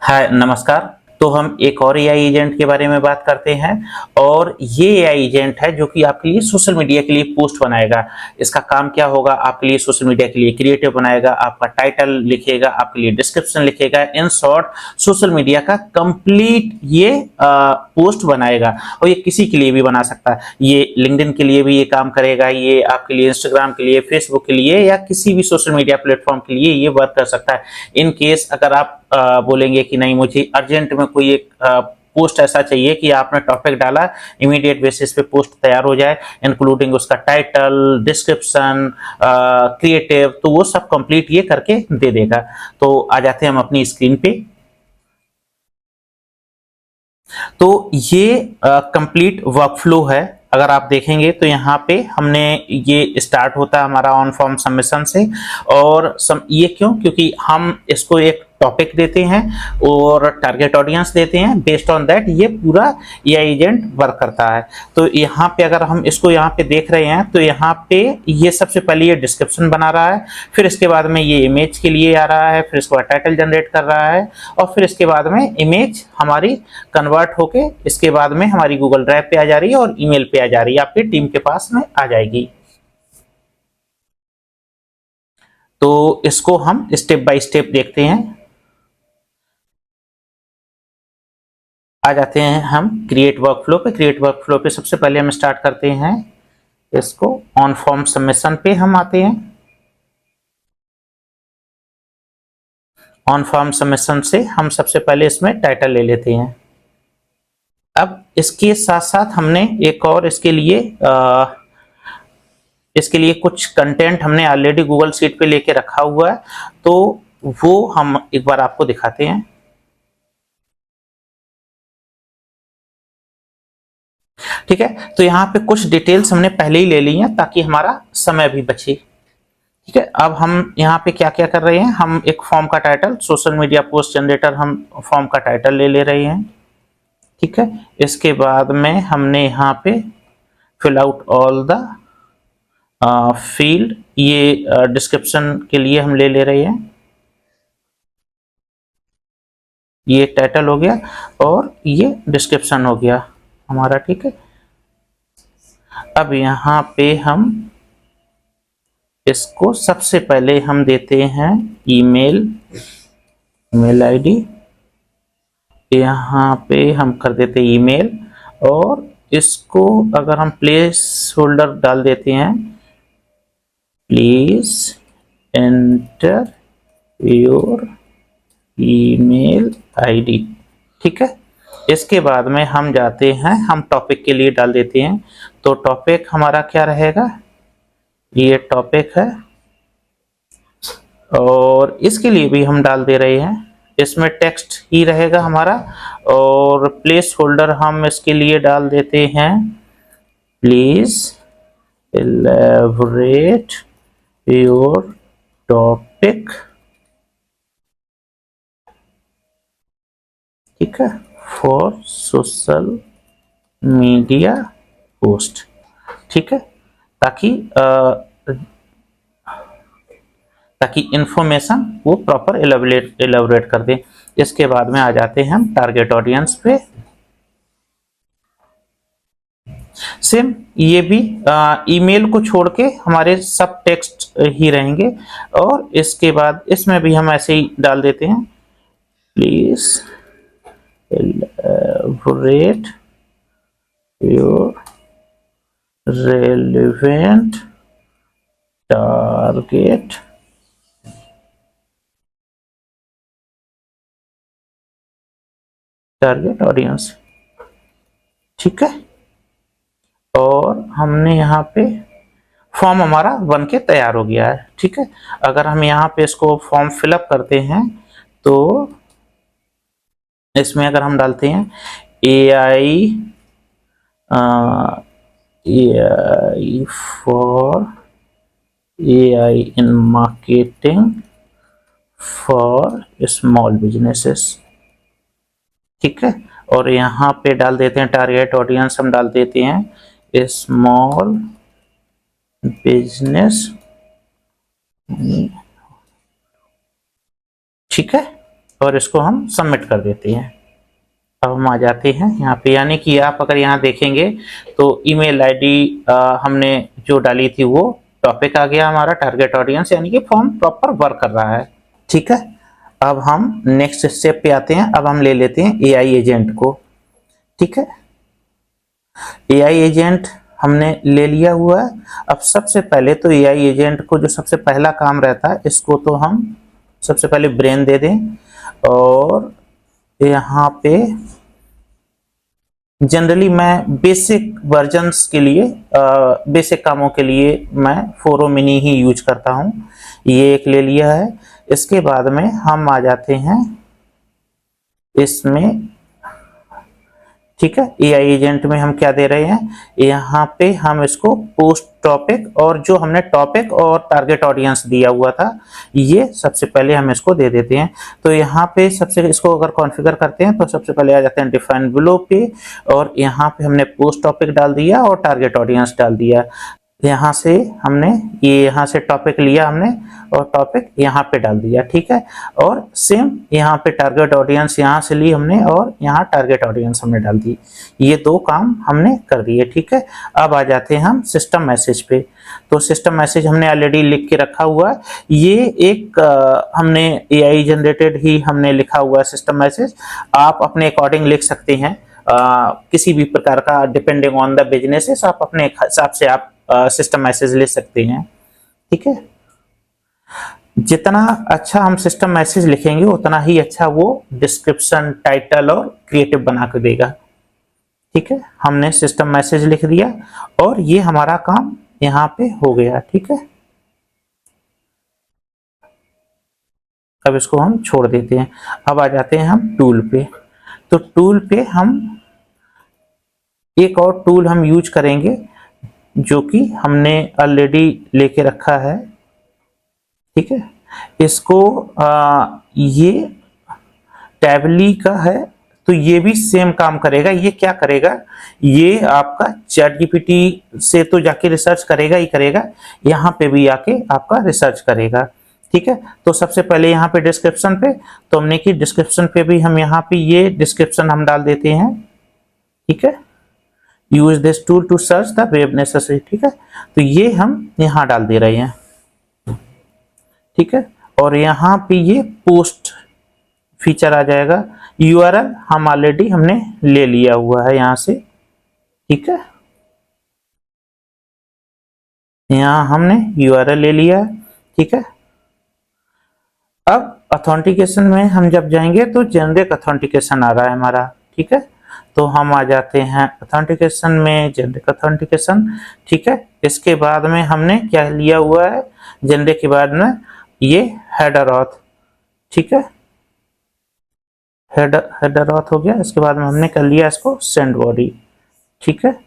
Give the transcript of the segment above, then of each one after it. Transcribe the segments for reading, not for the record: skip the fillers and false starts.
हाय नमस्कार। तो हम एक और एआई एजेंट के बारे में बात करते हैं और ये एआई एजेंट है जो कि आपके लिए सोशल मीडिया के लिए पोस्ट बनाएगा। इसका काम क्या होगा, आपके लिए सोशल मीडिया के लिए क्रिएटिव बनाएगा, आपका टाइटल लिखेगा, आपके लिए डिस्क्रिप्शन लिखेगा, इन शॉर्ट सोशल मीडिया का कंप्लीट ये पोस्ट बनाएगा। और ये किसी के लिए भी बना सकता है, ये लिंक्डइन के लिए भी ये काम करेगा, ये आपके लिए इंस्टाग्राम के लिए, फेसबुक के लिए या किसी भी सोशल मीडिया प्लेटफॉर्म के लिए ये वर्क कर सकता है। इन केस अगर आप बोलेंगे कि नहीं मुझे अर्जेंट में कोई एक पोस्ट ऐसा चाहिए कि आपने टॉपिक डाला, इमीडिएट बेसिस पे पोस्ट तैयार हो जाए, इंक्लूडिंग उसका टाइटल, डिस्क्रिप्शन, क्रिएटिव, तो वो सब कंप्लीट ये करके दे देगा। तो आ जाते हैं हम अपनी स्क्रीन पे। तो ये कंप्लीट वर्कफ्लो है। अगर आप देखेंगे तो यहाँ पे हमने ये स्टार्ट होता है हमारा ऑन फॉर्म सबमिशन से। और ये क्यों, क्योंकि हम इसको एक टॉपिक देते हैं और टारगेट ऑडियंस देते हैं, बेस्ड ऑन दैट ये पूरा एआई एजेंट वर्क करता है। तो यहाँ पे अगर हम इसको यहाँ पे देख रहे हैं तो यहाँ पे ये सबसे पहले ये डिस्क्रिप्शन बना रहा है, फिर इसके बाद में ये इमेज के लिए आ रहा है, फिर इसके बाद टाइटल जनरेट कर रहा है, और फिर इसके बाद में इमेज हमारी कन्वर्ट होके इसके बाद में हमारी गूगल ड्राइव पे आ जा रही है और ईमेल पे आ जा रही है, आपकी टीम के पास में आ जाएगी। तो इसको हम स्टेप बाय स्टेप देखते हैं। आ जाते हैं हम क्रिएट वर्कफ्लो पे। क्रिएट वर्कफ्लो पे सबसे पहले हम स्टार्ट करते हैं इसको ऑन फॉर्म सबमिशन पे हम आते हैं। ऑन फॉर्म सबमिशन से हम सबसे पहले इसमें टाइटल ले लेते हैं। अब इसके साथ साथ हमने एक और इसके लिए कुछ कंटेंट हमने ऑलरेडी गूगल शीट पे लेके रखा हुआ है, तो वो हम एक बार आपको दिखाते हैं। ठीक है, तो यहाँ पे कुछ डिटेल्स हमने पहले ही ले ली हैं ताकि हमारा समय भी बचे। ठीक है, अब हम यहाँ पे क्या क्या कर रहे हैं, हम एक फॉर्म का title, social media post generator, हम फॉर्म का टाइटल ले रहे हैं। ठीक है, इसके बाद में हमने यहाँ पे fill out all the field, ये डिस्क्रिप्शन के लिए हम ले रहे हैं। ये टाइटल हो गया और ये डिस्क्रिप्शन हो गया हमारा। ठीक है, अब यहाँ पे हम इसको सबसे पहले हम देते हैं ईमेल आईडी। यहाँ पे हम कर देते हैं ईमेल, और इसको अगर हम प्लेस होल्डर डाल देते हैं, please enter your email ID. ठीक है, इसके बाद में हम जाते हैं, हम टॉपिक के लिए डाल देते हैं। तो टॉपिक हमारा क्या रहेगा, ये टॉपिक है, और इसके लिए भी हम डाल दे रहे हैं, इसमें टेक्स्ट ही रहेगा हमारा। और प्लेस होल्डर हम इसके लिए डाल देते हैं, प्लीज एलेबोरेट योर टॉपिक। ठीक है, फॉर सोशल मीडिया पोस्ट। ठीक है, ताकि इंफॉर्मेशन वो प्रॉपर एलाबोरेट कर दे। इसके बाद में आ जाते हैं हम टारगेट ऑडियंस पे। सेम ये भी ईमेल को छोड़ के हमारे सब टेक्स्ट ही रहेंगे, और इसके बाद इसमें भी हम ऐसे ही डाल देते हैं, please elaborate your relevant target audience. ठीक है, और हमने यहाँ पे फॉर्म हमारा बन के तैयार हो गया है। ठीक है, अगर हम यहाँ पे इसको फॉर्म फिलअप करते हैं तो इसमें अगर हम डालते हैं AI for AI in marketing for small businesses. ठीक है, और यहाँ पे डाल देते हैं टारगेट ऑडियंस, हम डाल देते हैं स्मॉल बिजनेस। ठीक है, और इसको हम सबमिट कर देते हैं। अब हम आ जाते हैं यहाँ पे, यानी कि आप अगर यहाँ देखेंगे तो ईमेल आईडी हमने जो डाली थी वो टॉपिक आ गया हमारा टारगेट ऑडियंस, यानी कि फॉर्म प्रॉपर वर्क कर रहा है। ठीक है, अब हम नेक्स्ट स्टेप पे आते हैं। अब हम ले लेते हैं एआई एजेंट को। ठीक है, एआई एजेंट हमने ले लिया हुआ है। अब सबसे पहले तो एआई एजेंट को जो सबसे पहला काम रहता है, इसको तो हम सबसे पहले ब्रेन दे दें, और यहाँ पे जनरली मैं बेसिक वर्जन्स के लिए, बेसिक कामों के लिए मैं फोरो मिनी ही यूज करता हूँ। ये एक ले लिया है। इसके बाद में हम आ जाते हैं इसमें। ठीक है, एआई एजेंट में हम क्या दे रहे हैं, यहाँ पे हम इसको पोस्ट टॉपिक, और जो हमने टॉपिक और टारगेट ऑडियंस दिया हुआ था ये सबसे पहले हम इसको दे देते हैं। तो यहाँ पे सबसे इसको अगर कॉन्फ़िगर करते हैं तो सबसे पहले आ जाते हैं डिफाइन बिलो पे, और यहाँ पे हमने पोस्ट टॉपिक डाल दिया और टारगेट ऑडियंस डाल दिया। यहाँ से हमने ये यहाँ से टॉपिक लिया हमने और टॉपिक यहाँ पे डाल दिया। ठीक है, और सेम यहाँ पे टारगेट ऑडियंस यहाँ से ली हमने और यहाँ टारगेट ऑडियंस हमने डाल दी। ये दो काम हमने कर दिए। ठीक है, अब आ जाते हैं हम सिस्टम मैसेज पे। तो सिस्टम मैसेज हमने ऑलरेडी लिख के रखा हुआ है। ये एक हमने एआई जनरेटेड ही हमने लिखा हुआ है सिस्टम मैसेज। आप अपने अकॉर्डिंग लिख सकते हैं, किसी भी प्रकार का, डिपेंडिंग ऑन द बिजनेस आप अपने हिसाब से आप सिस्टम मैसेज ले सकते हैं। ठीक है, जितना अच्छा हम सिस्टम मैसेज लिखेंगे उतना ही अच्छा वो डिस्क्रिप्शन, टाइटल और क्रिएटिव बना के देगा। ठीक है, हमने सिस्टम मैसेज लिख दिया और ये हमारा काम यहाँ पे हो गया। ठीक है, अब इसको हम छोड़ देते हैं। अब आ जाते हैं हम टूल पे। तो टूल पे हम एक और टूल हम यूज करेंगे जो कि हमने ऑलरेडी लेके रखा है। ठीक है, इसको ये टैबली का है, तो ये भी सेम काम करेगा। ये क्या करेगा, ये आपका चैट जीपीटी से तो जाके रिसर्च करेगा ही करेगा, यहाँ पे भी आके आपका रिसर्च करेगा। ठीक है, तो सबसे पहले यहाँ पे डिस्क्रिप्शन पे, तो हमने की डिस्क्रिप्शन पे भी हम यहाँ पे ये डिस्क्रिप्शन हम डाल देते हैं। ठीक है, use this tool to search the web necessary. ठीक है, तो ये हम यहाँ डाल दे रहे हैं। ठीक है, और यहाँ पे ये पोस्ट फीचर आ जाएगा। यूआरएल हम ऑलरेडी हमने ले लिया हुआ है यहाँ से। ठीक है, यहाँ हमने यूआरएल ले लिया है। ठीक है, अब ऑथेंटिकेशन में हम जब जाएंगे तो जेनरिक ऑथेंटिकेशन आ रहा है हमारा। ठीक है, तो हम आ जाते हैं ऑथेंटिकेशन में, जेनरिक ऑथेंटिकेशन। ठीक है, इसके बाद में हमने क्या लिया हुआ है, जेनरिक के बाद में ये हेडर ऑथ। ठीक है, हेडर ऑथ हो गया। इसके बाद में हमने कर लिया इसको सेंड बॉडी। ठीक है,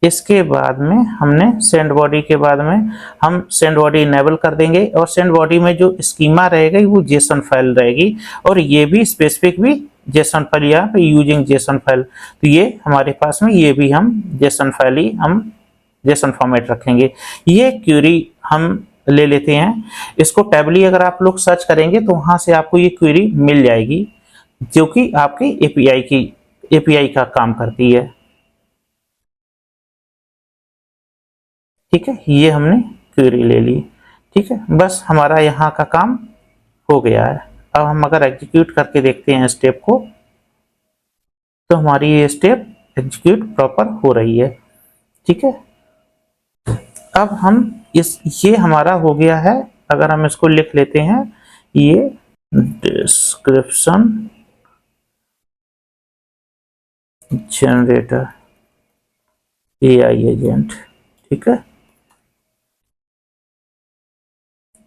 इसके बाद में हमने सेंड बॉडी के बाद में हम सेंड बॉडी इनेबल कर देंगे, और सेंड बॉडी में जो स्कीमा रहेगी वो जेसन फाइल रहेगी, और ये भी स्पेसिफिक भी जेसन फाइल, यहाँ पे यूजिंग जेसन फाइल। तो ये हमारे पास में ये भी हम जेसन फाइल ही हम जेसन फॉर्मेट रखेंगे। ये क्वेरी हम ले लेते हैं। इसको टैबली अगर आप लोग सर्च करेंगे तो वहां से आपको ये क्वेरी मिल जाएगी, जो कि आपकी एपीआई का काम करती है। ठीक है, ये हमने क्वेरी ले ली। ठीक है, बस हमारा यहाँ का काम हो गया है। अब हम अगर एग्जीक्यूट करके देखते हैं स्टेप को, तो हमारी ये स्टेप एग्जीक्यूट प्रॉपर हो रही है। ठीक है, अब हम ये हमारा हो गया है। अगर हम इसको लिख लेते हैं, ये डिस्क्रिप्शन जनरेटर एआई एजेंट। ठीक है,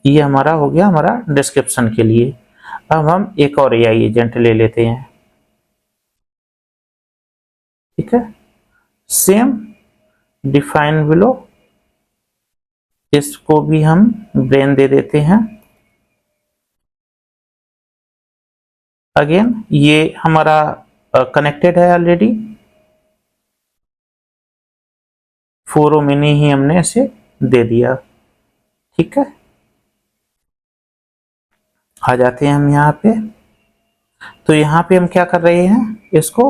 ये हमारा हो गया हमारा डिस्क्रिप्शन के लिए। अब हम एक और एआई एजेंट ले लेते हैं। ठीक है, सेम डिफाइन बिलो, इसको भी हम ब्रेन दे देते हैं। अगेन ये हमारा कनेक्टेड है ऑलरेडी, फोरो मिनी ही हमने इसे दे दिया। ठीक है, आ जाते हैं हम यहाँ पे। तो यहाँ पे हम क्या कर रहे हैं, इसको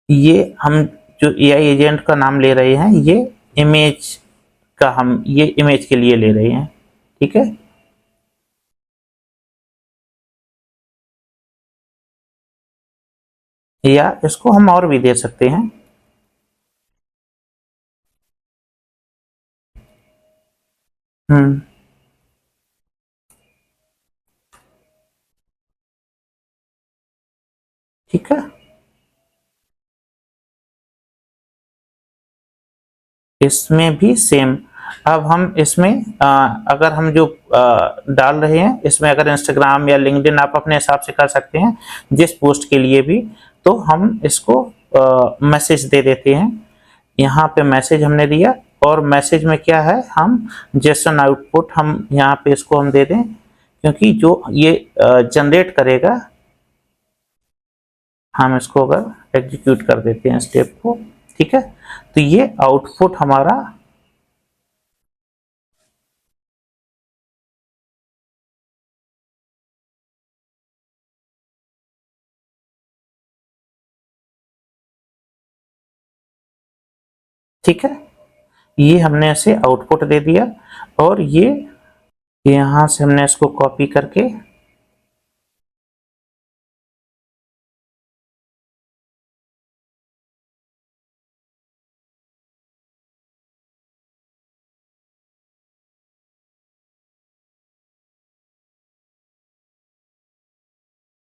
ये हम जो एआई एजेंट का नाम ले रहे हैं, ये इमेज का हम ये इमेज के लिए ले रहे हैं। ठीक है, या इसको हम और भी दे सकते हैं। हम्म, ठीक है। इसमें भी सेम। अब हम इसमें अगर हम जो डाल रहे हैं इसमें, अगर इंस्टाग्राम या लिंक्डइन आप अपने हिसाब से कर सकते हैं जिस पोस्ट के लिए भी, तो हम इसको मैसेज दे देते हैं। यहाँ पे मैसेज हमने दिया, और मैसेज में क्या है, हम जेसन आउटपुट हम यहाँ पे इसको हम दे दें, क्योंकि जो ये जनरेट करेगा, हम इसको अगर एग्जीक्यूट कर देते हैं स्टेप को, ठीक है, तो ये आउटपुट हमारा ठीक है, ये हमने ऐसे आउटपुट दे दिया। और ये यहां से हमने इसको कॉपी करके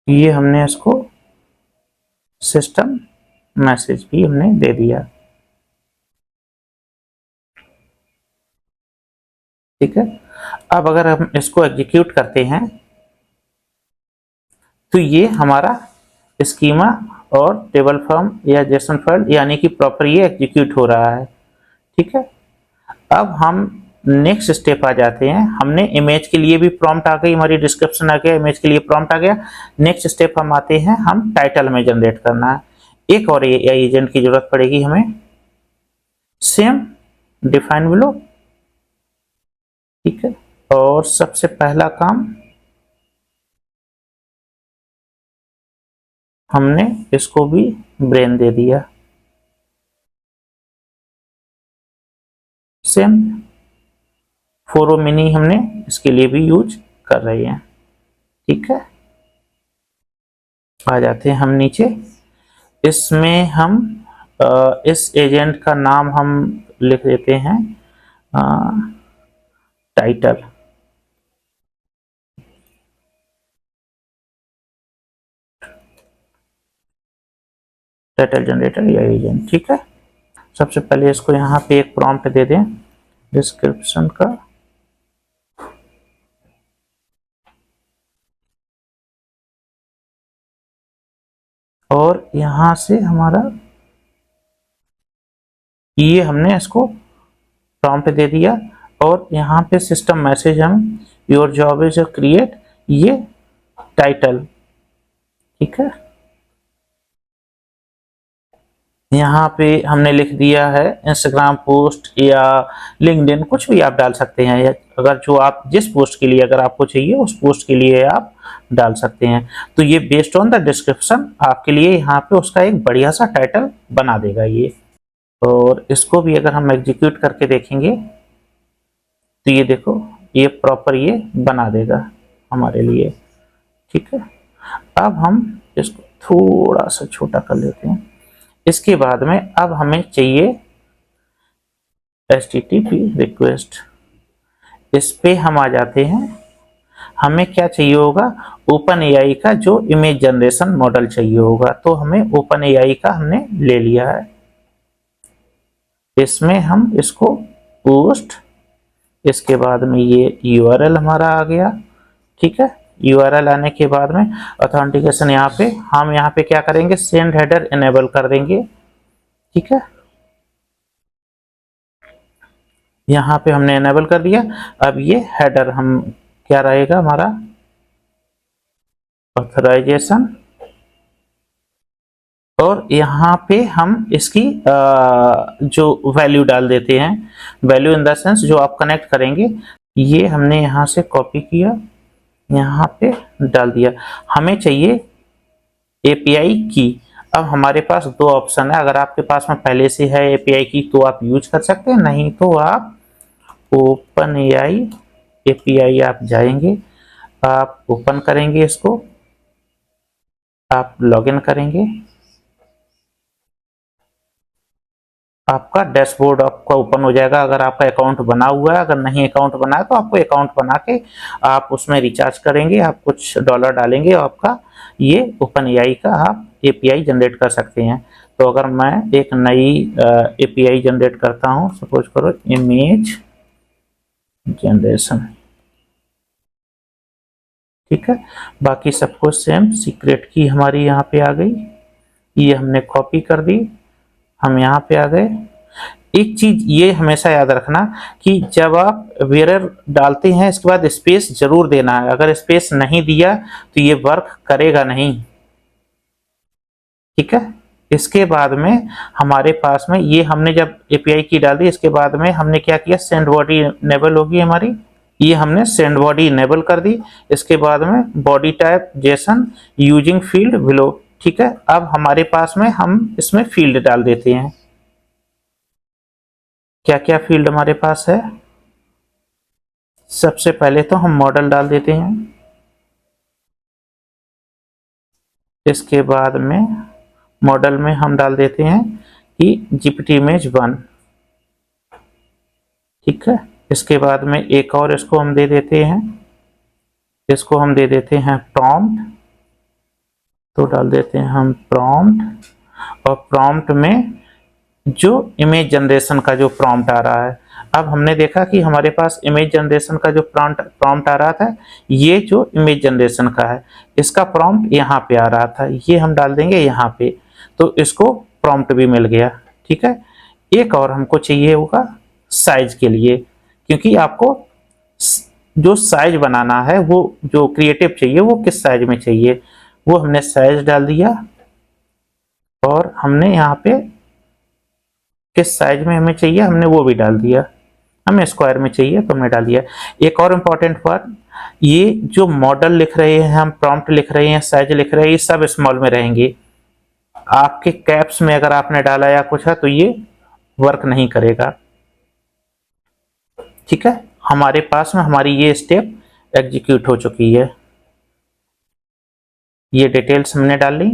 ये हमने इसको सिस्टम मैसेज भी हमने दे दिया। ठीक है, अब अगर हम इसको एग्जीक्यूट करते हैं तो ये हमारा स्कीमा और टेबल फॉर्म या जेसन फाइल यानी कि प्रॉपर ये एग्जीक्यूट हो रहा है। ठीक है, अब हम नेक्स्ट स्टेप आ जाते हैं। हमने इमेज के लिए भी प्रॉम्प्ट आ गई, हमारी डिस्क्रिप्शन आ गया, इमेज के लिए प्रॉम्प्ट आ गया। नेक्स्ट स्टेप हम आते हैं, हम टाइटल में जनरेट करना है। एक और एआई एजेंट की जरूरत पड़ेगी हमें, सेम डिफाइन बिलो। ठीक है, और सबसे पहला काम हमने इसको भी ब्रेन दे दिया, सेम फोरो मिनी हमने इसके लिए भी यूज कर रहे हैं। ठीक है, आ जाते हैं हम नीचे। इसमें हम इस एजेंट का नाम हम लिख देते हैं टाइटल। टाइटल जनरेटर या एजेंट। ठीक है, सबसे पहले इसको यहाँ पे एक प्रॉम्प्ट दे दें डिस्क्रिप्शन का, और यहाँ से हमारा ये हमने इसको प्रॉम्प्ट दे दिया, और यहाँ पे सिस्टम मैसेज हम योर जॉब इज क्रिएट ये टाइटल। ठीक है, यहाँ पे हमने लिख दिया है इंस्टाग्राम पोस्ट या लिंक्डइन, कुछ भी आप डाल सकते हैं, या अगर जो आप जिस पोस्ट के लिए अगर आपको चाहिए उस पोस्ट के लिए आप डाल सकते हैं। तो ये बेस्ड ऑन द डिस्क्रिप्शन आपके लिए यहाँ पे उसका एक बढ़िया सा टाइटल बना देगा ये। और इसको भी अगर हम एग्जीक्यूट करके देखेंगे तो ये देखो ये प्रॉपर ये बना देगा हमारे लिए। ठीक है, अब हम इसको थोड़ा सा छोटा कर लेते हैं। इसके बाद में अब हमें चाहिए HTTP रिक्वेस्ट, इस पे हम आ जाते हैं। हमें क्या चाहिए होगा, ओपन एआई का जो इमेज जनरेशन मॉडल चाहिए होगा, तो हमें ओपन एआई का हमने ले लिया है। इसमें हम इसको पोस्ट, इसके बाद में ये यूआरएल हमारा आ गया। ठीक है, यूआरएल आने के बाद में ऑथेंटिकेशन यहाँ पे हम यहाँ पे क्या करेंगे, सेंड हेडर इनेबल कर देंगे। ठीक है, यहाँ पे हमने इनेबल कर दिया। अब ये हेडर हम क्या रहेगा हमारा, ऑथराइजेशन, और यहाँ पे हम इसकी जो वैल्यू डाल देते हैं, वैल्यू इन द सेंस जो आप कनेक्ट करेंगे। ये हमने यहाँ से कॉपी किया यहाँ पे डाल दिया। हमें चाहिए एपीआई की। अब हमारे पास दो ऑप्शन है, अगर आपके पास में पहले से है एपीआई की तो आप यूज कर सकते हैं, नहीं तो आप ओपन एआई एपीआई आप जाएंगे, आप ओपन करेंगे इसको, आप लॉगिन करेंगे, आपका डैशबोर्ड आपका ओपन हो जाएगा। अगर आपका अकाउंट बना हुआ है, अगर नहीं अकाउंट बना है तो आपको अकाउंट बना के आप उसमें रिचार्ज करेंगे, आप कुछ डॉलर डालेंगे, आपका ये ओपन एआई का आप एपीआई जनरेट कर सकते हैं। तो अगर मैं एक नई एपीआई जनरेट करता हूं, सपोज करो इमेज जनरेशन, ठीक है, बाकी सब कुछ सेम, सीक्रेट की हमारी यहाँ पे आ गई, ये हमने कॉपी कर दी, हम यहाँ पे आ गए। एक चीज ये हमेशा याद रखना कि जब आप वेरर डालते हैं इसके बाद स्पेस जरूर देना है, अगर स्पेस नहीं दिया तो ये वर्क करेगा नहीं, ठीक है। इसके बाद में हमारे पास में ये हमने जब एपीआई की डाल दी, इसके बाद में हमने क्या किया, सेंड बॉडी इनेबल होगी हमारी, ये हमने सेंड बॉडी इनेबल कर दी। इसके बाद में body type Jason using field below, ठीक है। अब हमारे पास में हम इसमें फील्ड डाल देते हैं, क्या क्या फील्ड हमारे पास है। सबसे पहले तो हम मॉडल डाल देते हैं, इसके बाद में मॉडल में हम डाल देते हैं कि जीपीटी इमेज 1, ठीक है। इसके बाद में एक और इसको हम दे देते हैं, इसको हम दे देते हैं प्रॉम्प्ट, तो डाल देते हैं हम प्रॉम्प्ट, और प्रॉम्प्ट में जो इमेज जनरेशन का जो प्रॉम्प्ट आ रहा है, अब हमने देखा कि हमारे पास इमेज जनरेशन का जो प्रॉम्प्ट आ रहा था, ये जो इमेज जनरेशन का है इसका प्रॉम्प्ट यहाँ पे आ रहा था, ये हम डाल देंगे यहाँ पे, तो इसको प्रॉम्प्ट भी मिल गया, ठीक है। एक और हमको चाहिए होगा साइज के लिए, क्योंकि आपको जो साइज बनाना है वो जो क्रिएटिव चाहिए वो किस साइज में चाहिए, वो हमने साइज डाल दिया, और हमने यहाँ पे किस साइज में हमें चाहिए हमने वो भी डाल दिया, हमें स्क्वायर में चाहिए तो हमने डाल दिया। एक और इम्पॉर्टेंट बात, ये जो मॉडल लिख रहे हैं हम, प्रॉम्प्ट लिख रहे हैं, साइज लिख रहे हैं, ये सब स्मॉल में रहेंगे। आपके कैप्स में अगर आपने डाला या कुछ है तो ये वर्क नहीं करेगा, ठीक है। हमारे पास में हमारी ये स्टेप एग्जीक्यूट हो चुकी है, ये डिटेल्स हमने डाल ली।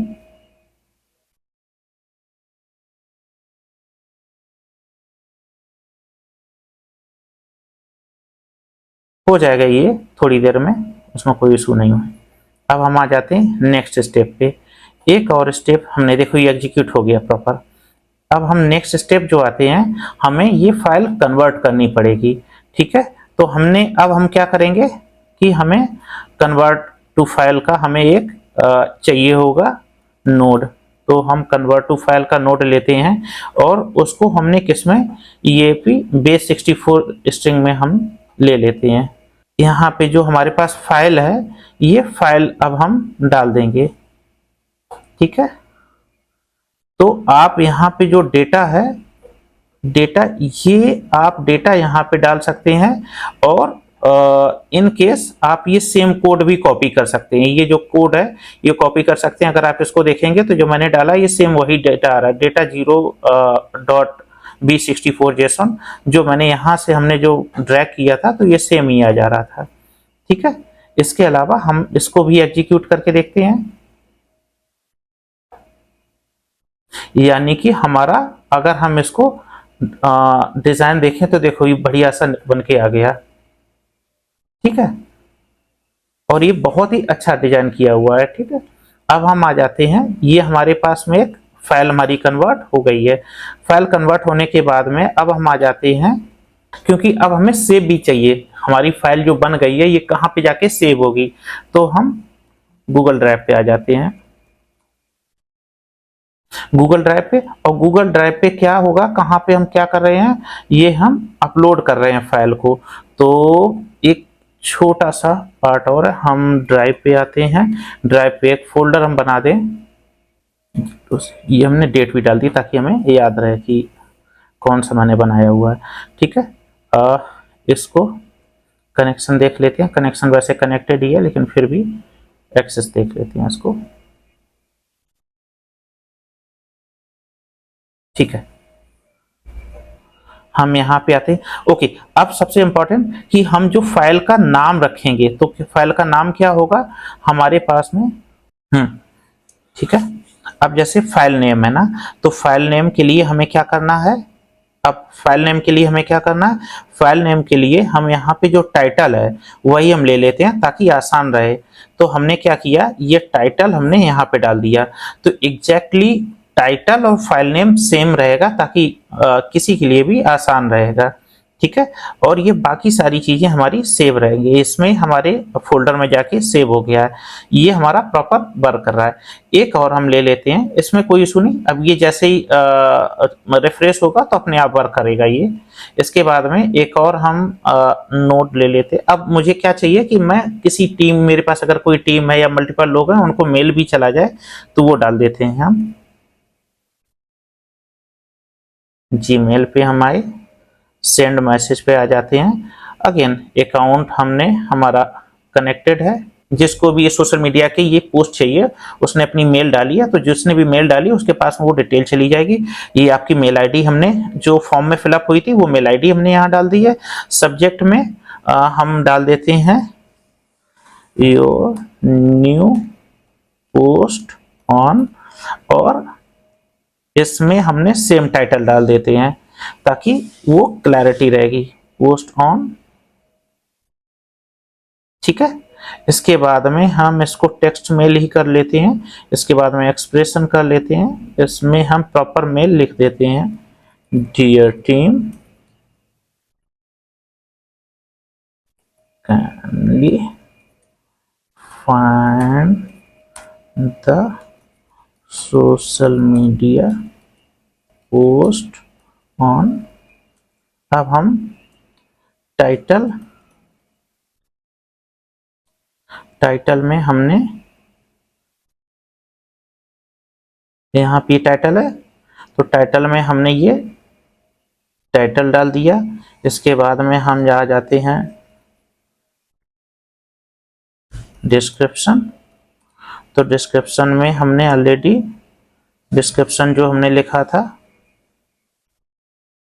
हो जाएगा ये थोड़ी देर में, उसमें कोई इशू नहीं है। अब हम आ जाते हैं नेक्स्ट स्टेप पे। एक और स्टेप हमने देखो ये एग्जीक्यूट हो गया प्रॉपर। अब हम नेक्स्ट स्टेप जो आते हैं, हमें ये फाइल कन्वर्ट करनी पड़ेगी, ठीक है। तो हमने अब हम क्या करेंगे कि हमें कन्वर्ट टू फाइल का हमें एक चाहिए होगा नोड, तो हम कन्वर्ट टू फाइल का नोड लेते हैं, और उसको हमने किसमें, ये भी बेस 64 स्ट्रिंग में हम ले लेते हैं। यहाँ पे जो हमारे पास फाइल है, ये फाइल अब हम डाल देंगे, ठीक है। तो आप यहाँ पे जो डेटा है, डेटा ये आप डेटा यहाँ पे डाल सकते हैं, और इन केस आप ये सेम कोड भी कॉपी कर सकते हैं, ये जो कोड है ये कॉपी कर सकते हैं। अगर आप इसको देखेंगे तो जो मैंने डाला ये सेम वही डेटा आ रहा है, डेटा 0.b64 जेसन, जो मैंने यहाँ से हमने जो ड्रैग किया था तो ये सेम ही आ जा रहा था, ठीक है। इसके अलावा हम इसको भी एग्जीक्यूट करके देखते हैं, यानी कि हमारा अगर हम इसको डिजाइन देखें तो देखो ये बढ़िया सा बन के आ गया, ठीक है। और ये बहुत ही अच्छा डिजाइन किया हुआ है, ठीक है। अब हम आ जाते हैं, ये हमारे पास में एक फाइल हमारी कन्वर्ट हो गई है। फाइल कन्वर्ट होने के बाद में अब हम आ जाते हैं, क्योंकि अब हमें सेव भी चाहिए, हमारी फाइल जो बन गई है ये कहाँ पे जाके सेव होगी, तो हम गूगल ड्राइव पे आ जाते हैं, गूगल ड्राइव पे। और गूगल ड्राइव पे क्या होगा, कहाँ पे हम क्या कर रहे हैं, ये हम अपलोड कर रहे हैं फाइल को। तो एक छोटा सा पार्ट और है, हम ड्राइव पे आते हैं, ड्राइव पे एक फोल्डर हम बना दें, तो ये हमने डेट भी डाल दी ताकि हमें याद रहे कि कौन सा मैंने बनाया हुआ है, ठीक है। इसको कनेक्शन देख लेते हैं, कनेक्शन वैसे कनेक्टेड ही है लेकिन फिर भी एक्सेस देख लेते हैं इसको। ठीक है, हम यहाँ पे आते हैं। ओके, अब सबसे इंपॉर्टेंट कि हम जो फाइल का नाम रखेंगे तो फाइल का नाम क्या होगा हमारे पास में। ठीक है, अब जैसे फाइल नेम है ना, तो फाइल नेम के लिए हमें क्या करना है, अब फाइल नेम के लिए हमें क्या करना है, फाइल नेम के लिए हम यहाँ पे जो टाइटल है वही हम ले लेते हैं ताकि आसान रहे। तो हमने क्या किया, ये टाइटल हमने यहाँ पे डाल दिया, तो एग्जैक्टली टाइटल और फाइल नेम सेम रहेगा ताकि किसी के लिए भी आसान रहेगा। ठीक है, और ये बाकी सारी चीजें हमारी सेव रहेंगी, इसमें हमारे फोल्डर में जाके सेव हो गया है, ये हमारा प्रॉपर वर्क कर रहा है। एक और हम ले लेते हैं, इसमें कोई इशू नहीं, अब ये जैसे ही रिफ्रेश होगा तो अपने आप वर्क करेगा ये। इसके बाद में एक और हम नोट ले लेते हैं। अब मुझे क्या चाहिए कि मैं किसी टीम, मेरे पास अगर कोई टीम है या मल्टीपल लोग हैं उनको मेल भी चला जाए तो वो डाल देते हैं हम। जीमेल पे हम आए, सेंड मैसेज पे आ जाते हैं। अगेन अकाउंट हमने हमारा कनेक्टेड है, जिसको भी ये सोशल मीडिया के ये पोस्ट चाहिए उसने अपनी मेल डाली है, तो जिसने भी मेल डाली उसके पास में वो डिटेल चली जाएगी। ये आपकी मेल आईडी हमने जो फॉर्म में फिलअप हुई थी वो मेल आईडी हमने यहाँ डाल दी है। सब्जेक्ट में हम डाल देते हैं योर न्यू पोस्ट ऑन, और इसमें हमने सेम टाइटल डाल देते हैं ताकि वो क्लैरिटी रहेगी, पोस्ट ऑन। ठीक है, इसके बाद में हम इसको टेक्स्ट मेल ही कर लेते हैं, इसके बाद में एक्सप्रेशन कर लेते हैं, इसमें हम प्रॉपर मेल लिख देते हैं, dear team kindly find the social media post on। अब हम टाइटल में हमने यहाँ पे टाइटल है तो टाइटल में हमने ये टाइटल डाल दिया। इसके बाद में हम जा जाते हैं डिस्क्रिप्शन, तो डिस्क्रिप्शन में हमने ऑलरेडी डिस्क्रिप्शन जो हमने लिखा था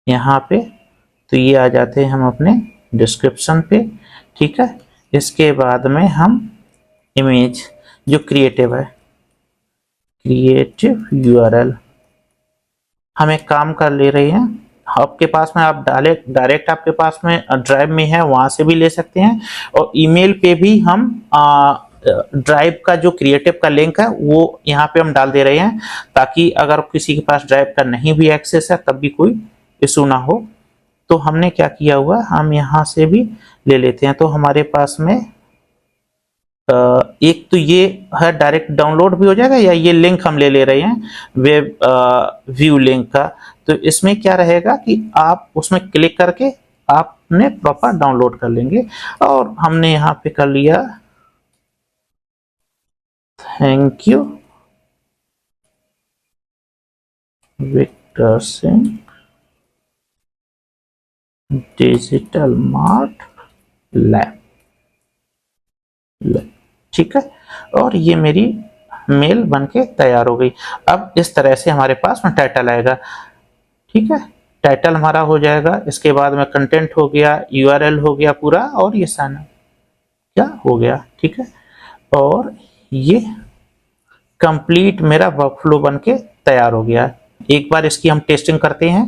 यहाँ पे, तो ये आ जाते हैं हम अपने डिस्क्रिप्शन पे। ठीक है, इसके बाद में हम इमेज जो क्रिएटिव है, क्रिएटिव यूआरएल हम एक काम कर ले रहे हैं, आपके पास में आप डायरेक्ट आपके पास में ड्राइव में है वहां से भी ले सकते हैं, और ईमेल पे भी हम ड्राइव का जो क्रिएटिव का लिंक है वो यहाँ पे हम डाल दे रहे हैं ताकि अगर किसी के पास ड्राइव का नहीं भी एक्सेस है तब भी कोई इशू ना हो। तो हमने क्या किया हुआ, हम यहाँ से भी ले लेते हैं, तो हमारे पास में एक तो ये है डायरेक्ट डाउनलोड भी हो जाएगा, या ये लिंक हम ले ले रहे हैं वेब व्यू लिंक का, तो इसमें क्या रहेगा कि आप उसमें क्लिक करके आपने प्रॉपर डाउनलोड कर लेंगे। और हमने यहाँ पे कर लिया thank you Victor Singh digital mart lab. ठीक है, और ये मेरी मेल बनके तैयार हो गई। अब इस तरह से हमारे पास में टाइटल आएगा। ठीक है, टाइटल हमारा हो जाएगा, इसके बाद में कंटेंट हो गया, यूआरएल हो गया पूरा, और ये साइन क्या हो गया। ठीक है, और ये कंप्लीट मेरा वर्कफ्लो बनके तैयार हो गया। एक बार इसकी हम टेस्टिंग करते हैं।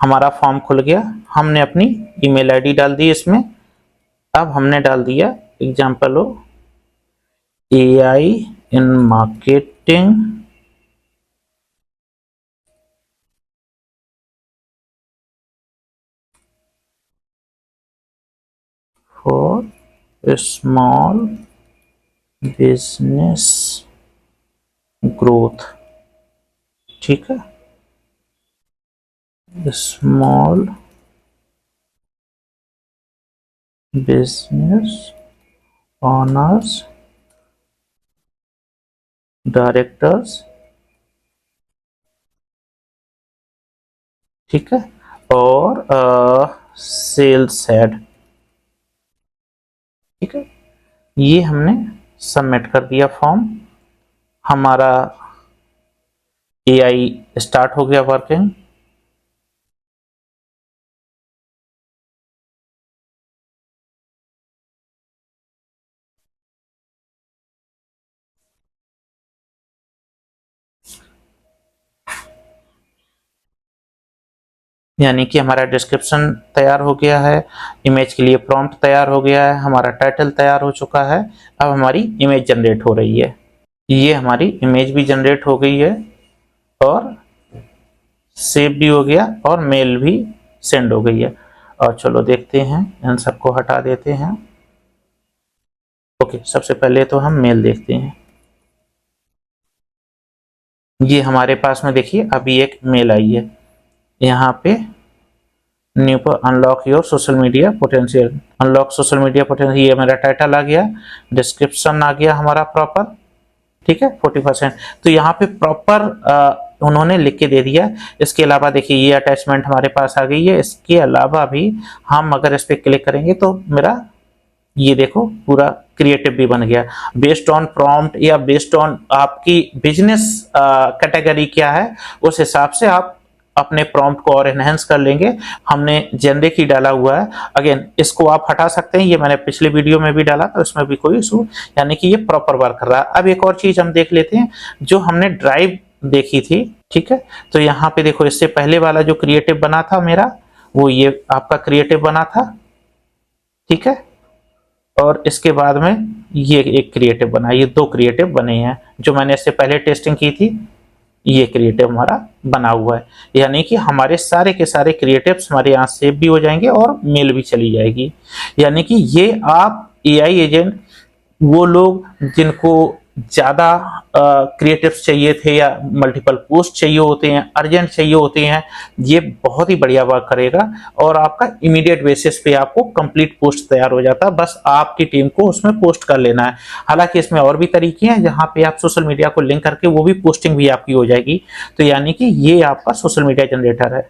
हमारा फॉर्म खुल गया, हमने अपनी ईमेल आईडी डाल दी इसमें। अब हमने डाल दिया एग्जाम्पल हो AI in marketing for small business growth। ठीक है, स्मॉल बिजनेस ओनर्स डायरेक्टर्स। ठीक है, और सेल्स हेड। ठीक है, ये हमने सबमिट कर दिया फॉर्म, हमारा एआई स्टार्ट हो गया वर्किंग। यानी कि हमारा डिस्क्रिप्शन तैयार हो गया है, इमेज के लिए प्रॉम्प्ट तैयार हो गया है, हमारा टाइटल तैयार हो चुका है। अब हमारी इमेज जनरेट हो रही है, ये हमारी इमेज भी जनरेट हो गई है और सेव भी हो गया और मेल भी सेंड हो गई है। और चलो देखते हैं, इन सबको हटा देते हैं। ओके, सबसे पहले तो हम मेल देखते हैं। ये हमारे पास में देखिए अभी एक मेल आई है, यहाँ पे न्यू पर unlock your social media potential, unlock social media potential, ये मेरा टाइटल आ गया, डिस्क्रिप्शन आ गया हमारा प्रॉपर, ठीक है 40%। तो यहाँ पे प्रॉपर उन्होंने लिख के दे दिया। इसके अलावा देखिए ये अटैचमेंट हमारे पास आ गई है। इसके अलावा भी हम अगर इस पर क्लिक करेंगे तो मेरा ये देखो पूरा क्रिएटिव भी बन गया, बेस्ड ऑन प्रॉम्प्ट या बेस्ड ऑन आपकी बिजनेस कैटेगरी क्या है, उस हिसाब से आप अपने प्रॉम्प्ट को और एनहेंस कर लेंगे। हमने जेनरिक ही डाला हुआ है, अगेन इसको आप हटा सकते हैं, ये मैंने पिछले वीडियो में भी डाला था, उसमें भी कोई इशू, यानी कि ये प्रॉपर वर्क कर रहा है। अब एक और चीज हम देख लेते हैं जो हमने ड्राइव देखी थी, ठीक है। तो यहाँ पे देखो इससे पहले वाला जो क्रिएटिव बना था मेरा, वो ये आपका क्रिएटिव बना था, ठीक है। और इसके बाद में ये एक क्रिएटिव बना, ये दो क्रिएटिव बने हैं जो मैंने इससे पहले टेस्टिंग की थी। ये क्रिएटिव हमारा बना हुआ है, यानी कि हमारे सारे के सारे क्रिएटिव्स हमारे यहाँ सेव भी हो जाएंगे और मेल भी चली जाएगी। यानी कि ये आप एआई एजेंट, वो लोग जिनको ज़्यादा क्रिएटिव्स चाहिए थे या मल्टीपल पोस्ट चाहिए होते हैं, अर्जेंट चाहिए होते हैं, ये बहुत ही बढ़िया वर्क करेगा और आपका इमीडिएट बेसिस पे आपको कंप्लीट पोस्ट तैयार हो जाता है। बस आपकी टीम को उसमें पोस्ट कर लेना है। हालांकि इसमें और भी तरीके हैं जहां पे आप सोशल मीडिया को लिंक करके वो भी पोस्टिंग भी आपकी हो जाएगी। तो यानी कि ये आपका सोशल मीडिया जनरेटर है।